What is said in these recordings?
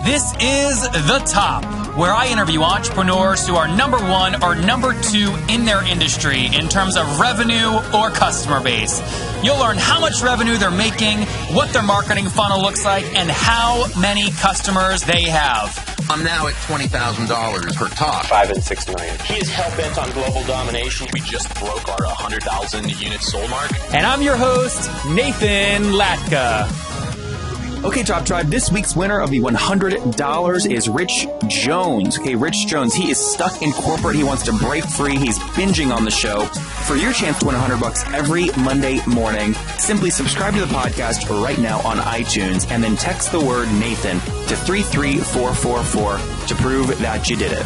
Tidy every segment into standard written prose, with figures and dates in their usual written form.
This is The Top, where I interview entrepreneurs who are number one or number two in their industry in terms of revenue or customer base. You'll learn how much revenue they're making, what their marketing funnel looks like, and how many customers they have. I'm now at $20,000 per top. 5 and 6 million. He is hell-bent on global domination. We just broke our 100,000 unit sold mark. And I'm your host, Nathan Latka. Okay, Top Tribe, this week's winner of the $100 is Rich Jones. Okay, Rich Jones, he is stuck in corporate. He wants to break free. He's binging on the show. For your chance to win $100 every Monday morning, simply subscribe to the podcast right now on iTunes and then text the word Nathan to 33444 to prove that you did it.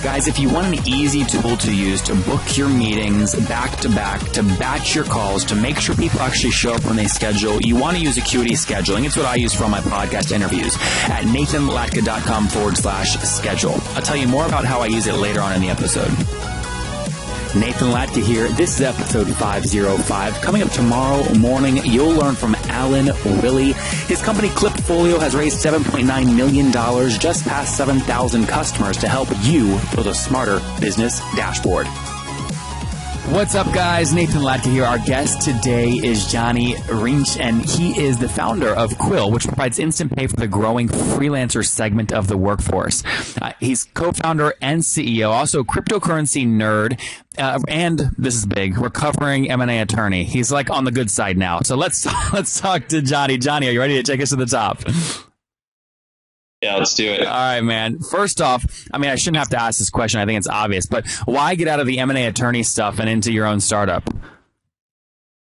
Guys, if you want an easy tool to use to book your meetings back to back, to batch your calls, to make sure people actually show up when they schedule, you want to use Acuity Scheduling. It's what I use for all my podcast interviews at nathanlatka.com/schedule. I'll tell you more about how I use it later on in the episode. Nathan Latka here. This is episode 505. Coming up tomorrow morning, you'll learn from Alan Willie. His company Clipfolio has raised $7.9 million, just past 7,000 customers to help you build a smarter business dashboard. What's up, guys? Nathan Latka here. Our guest today is Johnny Reinsch, and he is the founder of Quill, which provides instant pay for the growing freelancer segment of the workforce. He's co-founder and CEO, also cryptocurrency nerd, and this is big, recovering M&A attorney. He's like on the good side now. So let's talk to Johnny. Johnny, are you ready to take us to the top? Yeah, let's do it. All right, man. First off, I mean, I shouldn't have to ask this question. I think it's obvious, but why get out of the M&A attorney stuff and into your own startup?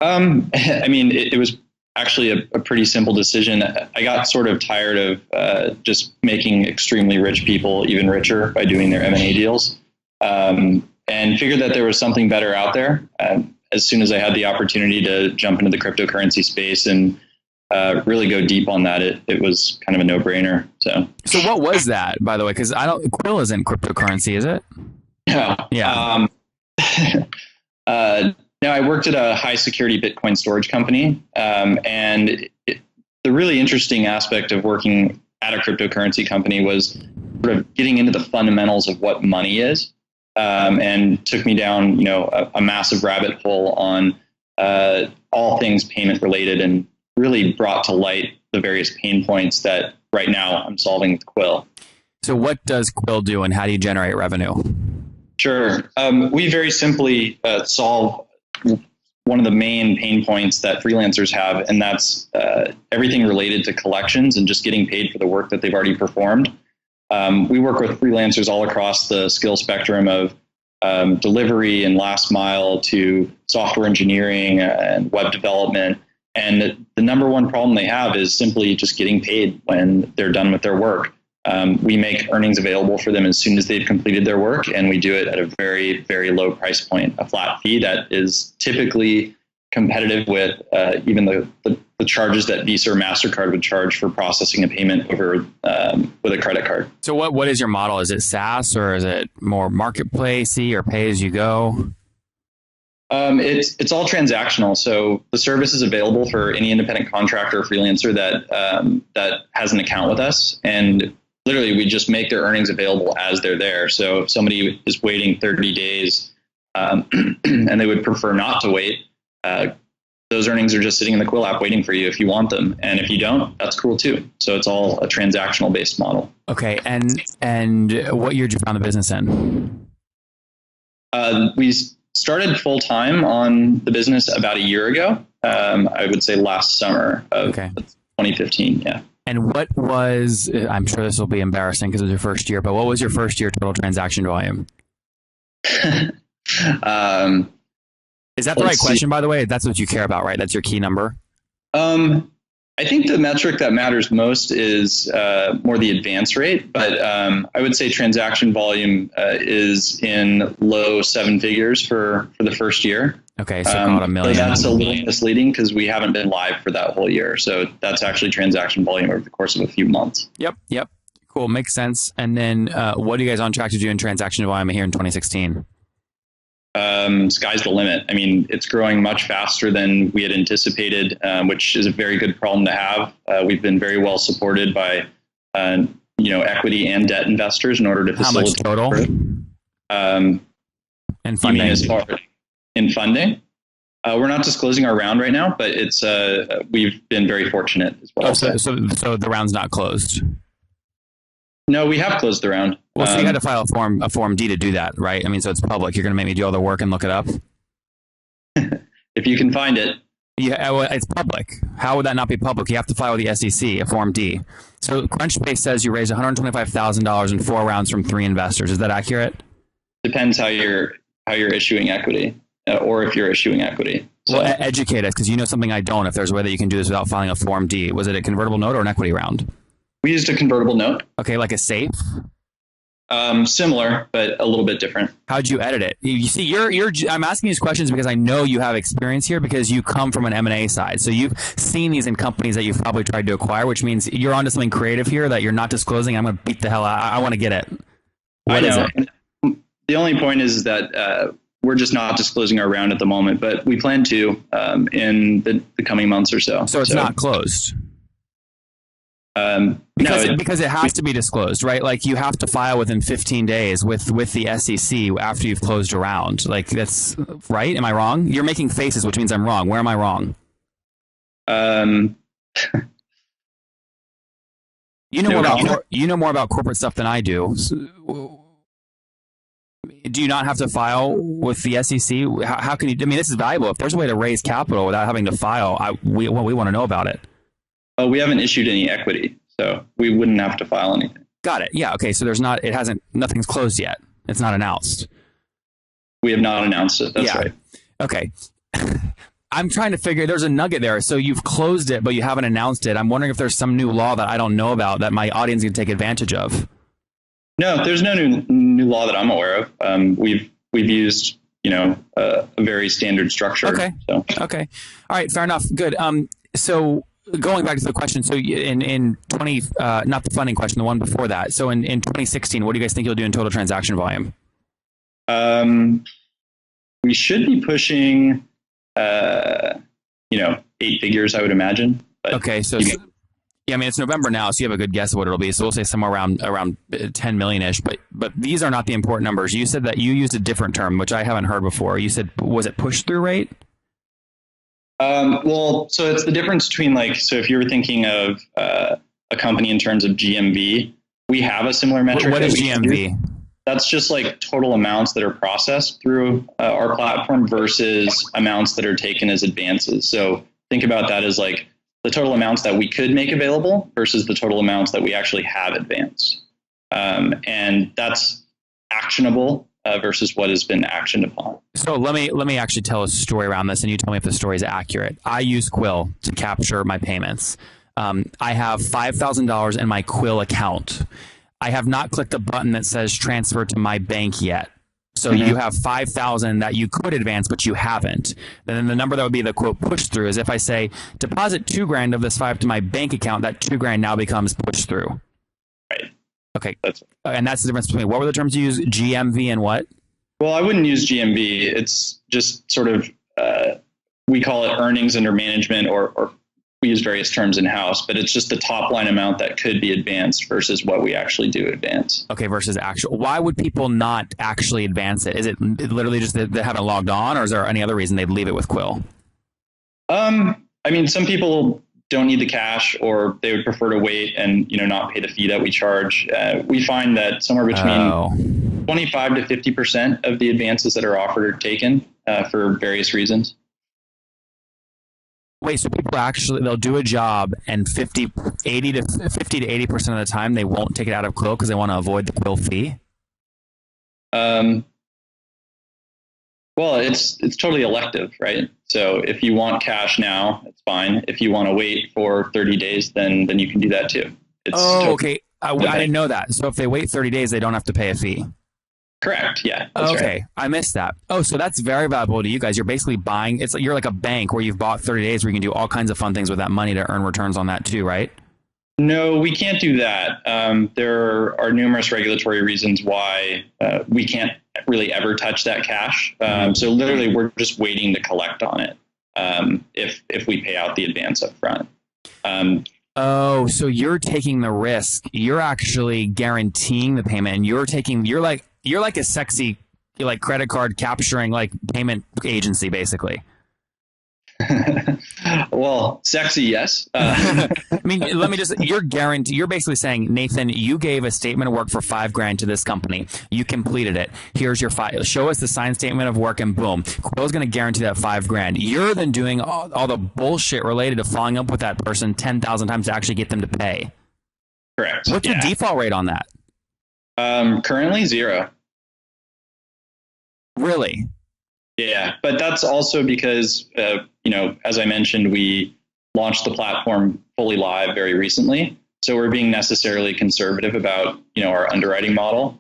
I mean, it was actually a pretty simple decision. I got sort of tired of just making extremely rich people even richer by doing their M&A deals, and figured that there was something better out there. As soon as I had the opportunity to jump into the cryptocurrency space and really go deep on that, it was kind of a no-brainer. So what was that, by the way? Because Quill isn't cryptocurrency, is it? Yeah. No, I worked at a high-security Bitcoin storage company, and the really interesting aspect of working at a cryptocurrency company was sort of getting into the fundamentals of what money is, and took me down, a massive rabbit hole on all things payment-related, and really brought to light the various pain points that right now I'm solving with Quill. So what does Quill do, and how do you generate revenue? Sure. We very simply solve one of the main pain points that freelancers have, and that's everything related to collections and just getting paid for the work that they've already performed. We work with freelancers all across the skill spectrum of delivery and last mile to software engineering and web development. And the number one problem they have is simply just getting paid when they're done with their work. We make earnings available for them as soon as they've completed their work, and we do it at a very, very low price point, a flat fee that is typically competitive with even the charges that Visa or MasterCard would charge for processing a payment over with a credit card. So what is your model? Is it SaaS, or is it more marketplacey or pay as you go? It's all transactional. So the service is available for any independent contractor or freelancer that has an account with us. And literally, we just make their earnings available as they're there. So if somebody is waiting 30 days and they would prefer not to wait, those earnings are just sitting in the Quill app waiting for you if you want them. And if you don't, that's cool too. So it's all a transactional based model. Okay. And what year did you found the business in? We started full time on the business about a year ago. I would say last summer of 2015. Yeah. And what was, I'm sure this will be embarrassing because it was your first year, but what was your first year total transaction volume? Is that the right question, by the way? That's what you care about, right? That's your key number? I think the metric that matters most is more the advance rate, but I would say transaction volume is in low seven figures for the first year. Okay, so about $1 million. So that's a little misleading because we haven't been live for that whole year. So that's actually transaction volume over the course of a few months. Yep. Cool, makes sense. And then what are you guys on track to do in transaction volume here in 2016? Sky's the limit. I mean, it's growing much faster than we had anticipated, which is a very good problem to have. We've been very well supported by equity and debt investors in order to facilitate. How much total? And funding. As far in funding, we're not disclosing our round right now, but it's we've been very fortunate as well. So the round's not closed. No, we have closed the round. Well, so you had to file a form D to do that, right? I mean, so it's public. You're going to make me do all the work and look it up. If you can find it. Yeah, well, it's public. How would that not be public? You have to file with the SEC, a Form D. So Crunchbase says you raised $125,000 in 4 rounds from 3 investors. Is that accurate? Depends how you're issuing equity, or if you're issuing equity. So, well, educate us, because you know something I don't. If there's a way that you can do this without filing a Form D, was it a convertible note or an equity round? We used a convertible note. Okay, like a safe. Similar, but a little bit different. How'd you edit it? You see, I'm asking these questions because I know you have experience here, because you come from an M&A side. So you've seen these in companies that you've probably tried to acquire, which means you're onto something creative here that you're not disclosing. I'm going to beat the hell out. I want to get it. What is it? The only point is that we're just not disclosing our round at the moment, but we plan to in the coming months or so. So it's not closed. Because it has to be disclosed, right? Like you have to file within 15 days with the SEC after you've closed a round. Like that's right. Am I wrong? You're making faces, which means I'm wrong. Where am I wrong? You know more about corporate stuff than I do. So, do you not have to file with the SEC? How can you? I mean, this is valuable. If there's a way to raise capital without having to file, we want to know about it. We haven't issued any equity, so we wouldn't have to file anything. Got it. Yeah. Okay. So nothing's closed yet. It's not announced. We have not announced it. That's right. Okay. I'm trying to figure, there's a nugget there. So you've closed it, but you haven't announced it. I'm wondering if there's some new law that I don't know about that my audience can take advantage of. No, there's no new law that I'm aware of. We've used, a very standard structure. Okay. So. Okay. All right. Fair enough. Good. So going back to the question, so in 20, not the funding question, the one before that. So in 2016, what do you guys think you'll do in total transaction volume? We should be pushing, 8 figures, I would imagine. But okay. So, I mean, it's November now, so you have a good guess of what it'll be. So we'll say somewhere around 10 million-ish, but these are not the important numbers. You said that you used a different term, which I haven't heard before. You said, was it push-through rate? Well, so it's the difference between so if you're thinking of a company in terms of GMV, we have a similar metric. What is GMV? That's just total amounts that are processed through our platform versus amounts that are taken as advances. So think about that as the total amounts that we could make available versus the total amounts that we actually have advanced. And that's actionable versus what has been actioned upon. So let me actually tell a story around this, and you tell me if the story is accurate. I use Quill to capture my payments. I have $5,000 in my Quill account. I have not clicked a button that says transfer to my bank yet. So you have 5,000 that you could advance, but you haven't. Then the number that would be the quote push through is if I say deposit $2,000 of this 5 to my bank account, that $2,000 now becomes push through. Right. Okay. And that's the difference between, what were the terms you use? GMV and what? Well, I wouldn't use GMV. It's just sort of, we call it earnings under management, or we use various terms in-house, but it's just the top line amount that could be advanced versus what we actually do advance. Okay, versus actual. Why would people not actually advance it? Is it literally just that they haven't logged on, or is there any other reason they'd leave it with Quill? I mean, some people don't need the cash, or they would prefer to wait and not pay the fee that we charge. We find that somewhere between 25 to 50% of the advances that are offered are taken for various reasons. Wait, so people they'll do a job and 50 to 80% of the time they won't take it out of Quill because they want to avoid the Quill fee? Well, it's totally elective, right? So if you want cash now, it's fine. If you want to wait for 30 days, then you can do that too. Okay. I didn't know that. So if they wait 30 days, they don't have to pay a fee. Correct. Yeah. Okay. Right. I missed that. Oh, so that's very valuable to you guys. You're basically buying. You're like a bank where you've bought 30 days where you can do all kinds of fun things with that money to earn returns on that too, right? No, we can't do that. There are numerous regulatory reasons why we can't really ever touch that cash. So literally, we're just waiting to collect on it if we pay out the advance up front. Oh, so you're taking the risk. You're actually guaranteeing the payment, and you're like a sexy like credit card capturing like payment agency basically. Well, sexy, yes. I mean, you're basically saying, Nathan, you gave a statement of work for $5,000 to this company. You completed it. Here's your file. Show us the signed statement of work, and boom. Quill's going to guarantee that $5,000. You're then doing all the bullshit related to following up with that person 10,000 times to actually get them to pay. Correct. What's the default rate on that? Currently 0. Really? Yeah, but that's also because, as I mentioned, we launched the platform fully live very recently. So we're being necessarily conservative about, our underwriting model.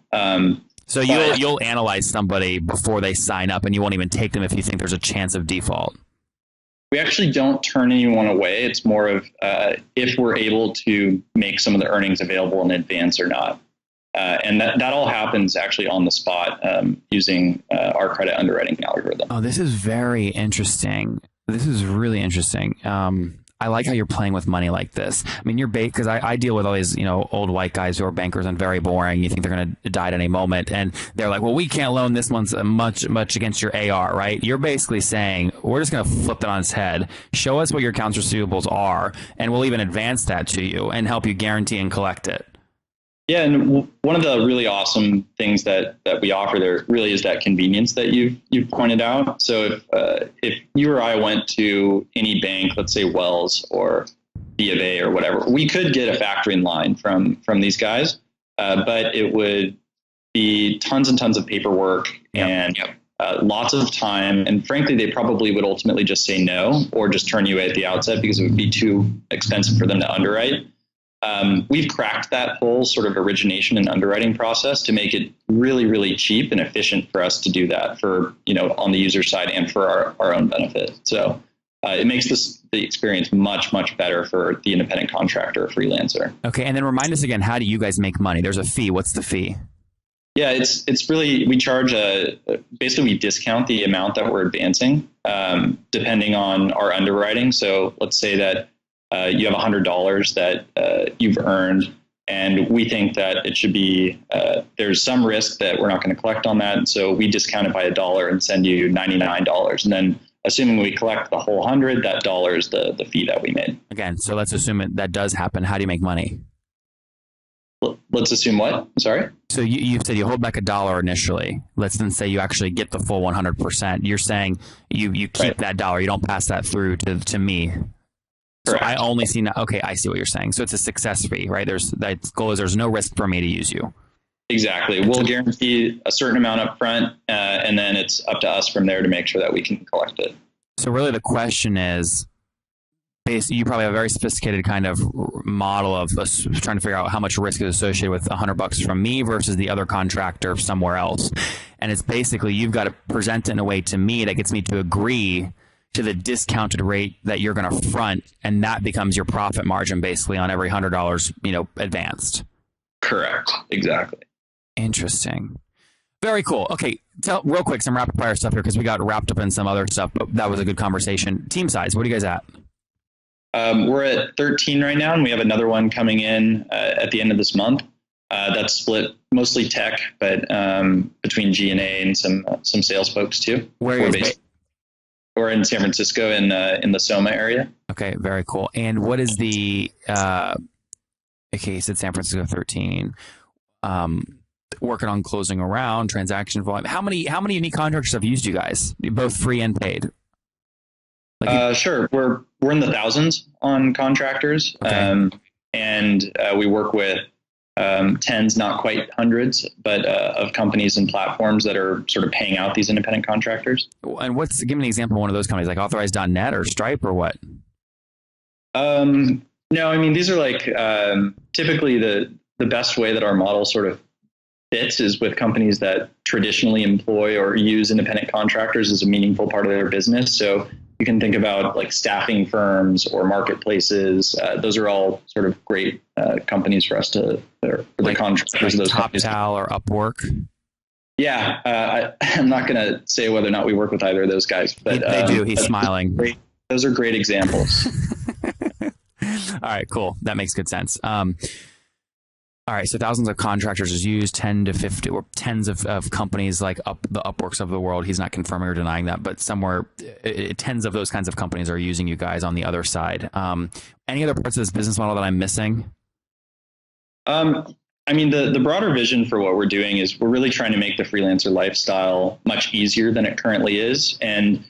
So you'll analyze somebody before they sign up, and you won't even take them if you think there's a chance of default. We actually don't turn anyone away. It's more of if we're able to make some of the earnings available in advance or not. And that all happens actually on the spot using our credit underwriting algorithm. Oh, this is very interesting. This is really interesting. I like how you're playing with money like this. I mean, because I deal with all these, old white guys who are bankers and very boring. You think they're going to die at any moment. And they're like, well, we can't loan this one's much against your AR, right? You're basically saying, we're just going to flip it on its head. Show us what your accounts receivables are, and we'll even advance that to you and help you guarantee and collect it. Yeah, and one of the really awesome things that we offer there really is that convenience that you've pointed out. So if you or I went to any bank, let's say Wells or B of A or whatever, we could get a factoring line from these guys, but it would be tons and tons of paperwork and lots of time. And frankly, they probably would ultimately just say no or just turn you away at the outset because it would be too expensive for them to underwrite. We've cracked that whole sort of origination and underwriting process to make it really, really cheap and efficient for us to do that for, on the user side and for our own benefit. So it makes the experience much, much better for the independent contractor or freelancer. Okay. And then remind us again, how do you guys make money? There's a fee. What's the fee? Yeah, it's really, we charge basically we discount the amount that we're advancing depending on our underwriting. So let's say that you have $100 that you've earned, and we think that it should be, there's some risk that we're not going to collect on that. So we discount it by $1 and send you $99. And then assuming we collect the whole 100, that $1 is the fee that we made. Again, so let's assume that does happen. How do you make money? Let's assume what? Sorry? So you said you hold back $1 initially. Let's then say you actually get the full 100%. You're saying you keep that $1. You don't pass that through to me. Correct. So I only see now. Okay, I see what you're saying. So it's a success fee, right? There's no risk for me to use you. Exactly. We'll guarantee a certain amount up front, and then it's up to us from there to make sure that we can collect it. So really the question is, you probably have a very sophisticated kind of model of trying to figure out how much risk is associated with $100 from me versus the other contractor somewhere else. And it's basically, you've got to present it in a way to me that gets me to agree to the discounted rate that you're going to front, and that becomes your profit margin basically on every $100, advanced. Correct. Exactly. Interesting. Very cool. Okay, real quick, some rapid fire stuff here because we got wrapped up in some other stuff, but that was a good conversation. Team size, what are you guys at? We're at 13 right now, and we have another one coming in at the end of this month. That's split mostly tech, but between G&A and some sales folks too. Where are you based? We're in San Francisco in the Soma area. Okay, very cool. And what is the okay, you said San Francisco 13. Working on closing around transaction volume. How many unique contractors have used you guys, both free and paid? Sure. We're in the thousands on contractors. Okay. And we work with tens, not quite hundreds, but of companies and platforms that are sort of paying out these independent contractors. And give me an example of one of those companies, like Authorize.net or Stripe or what? No, I mean, these are like typically the best way that our model sort of fits is with companies that traditionally employ or use independent contractors as a meaningful part of their business. So you can think about like staffing firms or marketplaces. Those are all sort of great companies for us for the contractors. Like TopTal or Upwork. Yeah, I'm not going to say whether or not we work with either of those guys, but they do. He's smiling. Those are great examples. All right, cool. That makes good sense. All right, so thousands of contractors is used, 10 to 50 or tens of companies like the Upworks of the world. He's not confirming or denying that, but somewhere tens of those kinds of companies are using you guys on the other side. Any other parts of this business model that I'm missing? I mean, the broader vision for what we're doing is we're really trying to make the freelancer lifestyle much easier than it currently is. And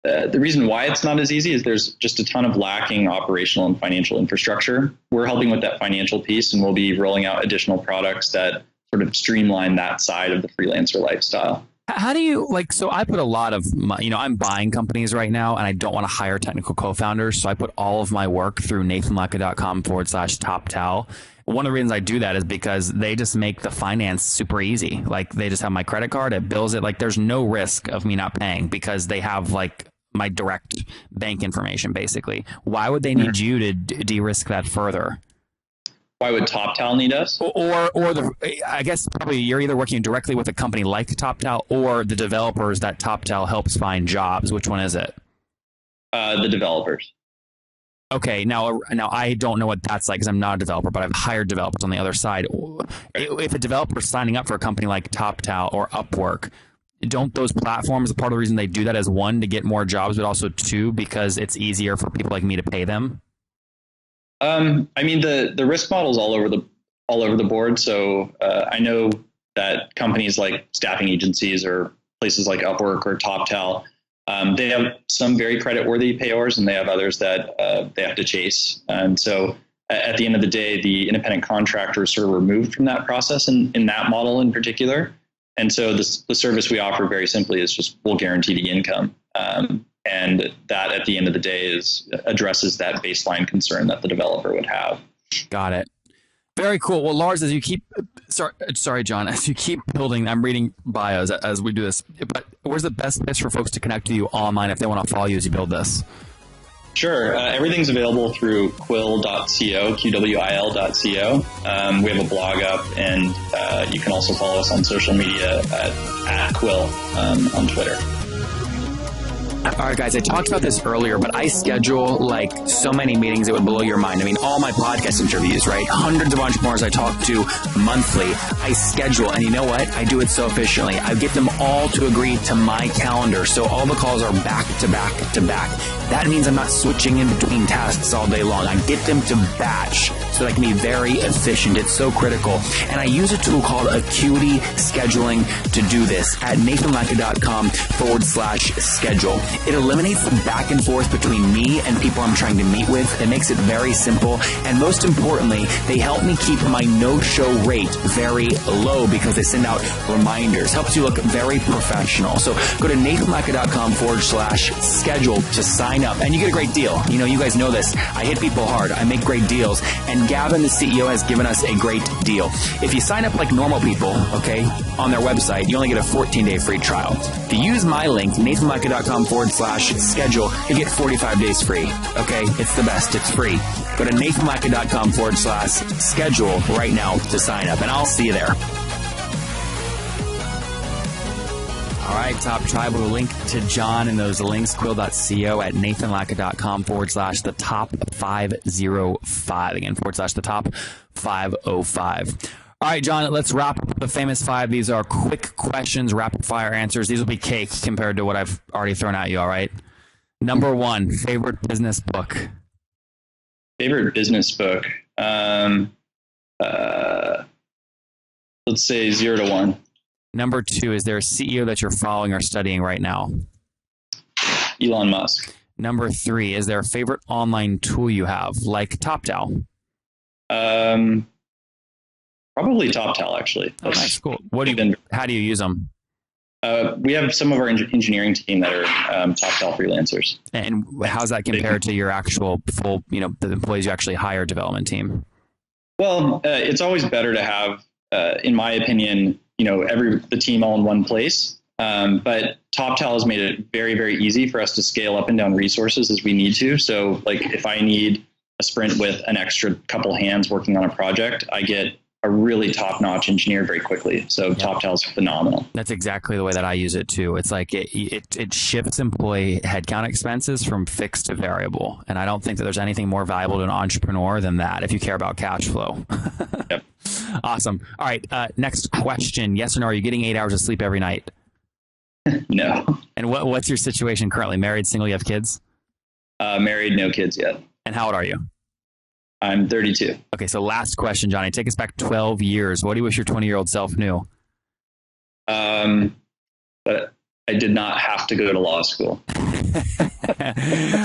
the reason why it's not as easy is there's just a ton of lacking operational and financial infrastructure. We're helping with that financial piece, and we'll be rolling out additional products that sort of streamline that side of the freelancer lifestyle. How do you so I put a lot of I'm buying companies right now and I don't want to hire technical co-founders. So I put all of my work through nathanlacka.com/TopTal. One of the reasons I do that is because they just make the finance super easy. Like they just have my credit card, it bills it. Like there's no risk of me not paying because they have my direct bank information basically. Why would they need you to de-risk that further? Why would TopTal need us? I guess probably you're either working directly with a company like TopTal or the developers that TopTal helps find jobs. Which one is it? The developers. Okay, now I don't know what that's like because I'm not a developer, but I've hired developers on the other side. If a developer is signing up for a company like TopTal or Upwork, don't those platforms, part of the reason they do that is one, to get more jobs, but also two, because it's easier for people like me to pay them? I mean, the risk model is all over the board. So I know that companies like staffing agencies or places like Upwork or TopTal, they have some very creditworthy payors, and they have others that they have to chase. And so at the end of the day, the independent contractor is sort of removed from that process in that model in particular. And so the service we offer very simply is just we'll guarantee the income. And that at the end of the day addresses that baseline concern that the developer would have. Got it. Very cool. Well, Lars, as you keep, sorry, John, as you keep building, I'm reading bios as we do this, but where's the best place for folks to connect to you online if they want to follow you as you build this? Sure. Everything's available through quill.co, QWIL.co. We have a blog up, and you can also follow us on social media at Quill on Twitter. All right, guys, I talked about this earlier, but I schedule so many meetings it would blow your mind. I mean, all my podcast interviews, right? Hundreds of entrepreneurs I talk to monthly. I schedule, and you know what? I do it so efficiently. I get them all to agree to my calendar, so all the calls are back to back to back. That means I'm not switching in between tasks all day long. I get them to batch so that I can be very efficient. It's so critical. And I use a tool called Acuity Scheduling to do this at nathanlacka.com/schedule. It eliminates the back and forth between me and people I'm trying to meet with. It makes it very simple. And most importantly, they help me keep my no-show rate very low because they send out reminders. Helps you look very professional. So go to nathanlacka.com/schedule to sign up. And you get a great deal. You guys know this. I hit people hard. I make great deals. And Gavin, the CEO, has given us a great deal. If you sign up like normal people, okay, on their website, you only get a 14-day free trial. If you use my link, nathanlacka.com/schedule, you get 45 days free. Okay, it's the best. It's free. Go to nathanlacka.com/schedule right now to sign up, and I'll see you there. All right, Top Tribe, will link to John and those links, quill.co at nathanlacka.com/the top 505. Again, /the top 505. All right, John, let's wrap up the famous five. These are quick questions, rapid fire answers. These will be cake compared to what I've already thrown at you, all right? Number one, favorite business book. Favorite business book. Let's say 0 to 1. Number two, is there a CEO that you're following or studying right now? Elon Musk. Number three, is there a favorite online tool you have, like TopTal? Probably TopTal, actually. Oh, nice, cool. How do you use them? We have some of our engineering team that are TopTal freelancers. And how's that compared to your actual full, the employees you actually hire development team? Well, it's always better to have, in my opinion, the team all in one place. But TopTal has made it very, very easy for us to scale up and down resources as we need to. So if I need a sprint with an extra couple hands working on a project, I get a really top-notch engineer very quickly. So TopTal is phenomenal. That's exactly the way that I use it too. It's like it shifts employee headcount expenses from fixed to variable. And I don't think that there's anything more valuable to an entrepreneur than that if you care about cash flow. Yep. Awesome. All right. Next question. Yes or no? Are you getting 8 hours of sleep every night? No. And what's your situation currently? Married, single, you have kids? Married, no kids yet. And how old are you? I'm 32. Okay, so last question, Johnny. Take us back 12 years. What do you wish your 20-year-old self knew? But I did not have to go to law school. All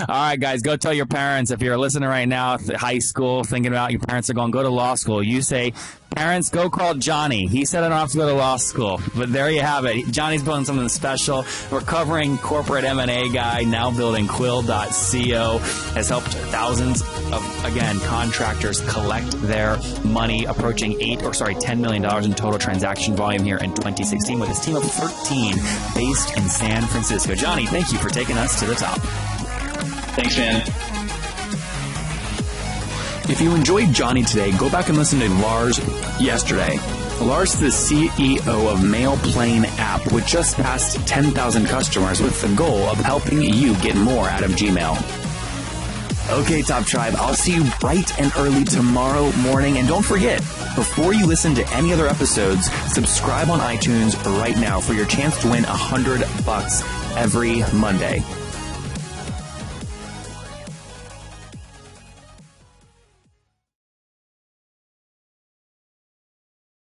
right, guys, go tell your parents. If you're listening right now, high school, thinking about your parents are going, go to law school. You say, parents, go call Johnny. He said I don't have to go to law school. But there you have it. Johnny's building something special. Recovering corporate M&A guy, now building Quill.co, has helped thousands of, again, contractors collect their money, approaching $10 million in total transaction volume here in 2016 with his team of 13 based in San Francisco. Johnny, thank you for taking us to the top. Thanks, man. If you enjoyed Johnny today, go back and listen to Lars yesterday. Lars is the CEO of MailPlane app, which just passed 10,000 customers with the goal of helping you get more out of Gmail. Okay, Top Tribe, I'll see you bright and early tomorrow morning. And don't forget, before you listen to any other episodes, subscribe on iTunes right now for your chance to win $100 every Monday.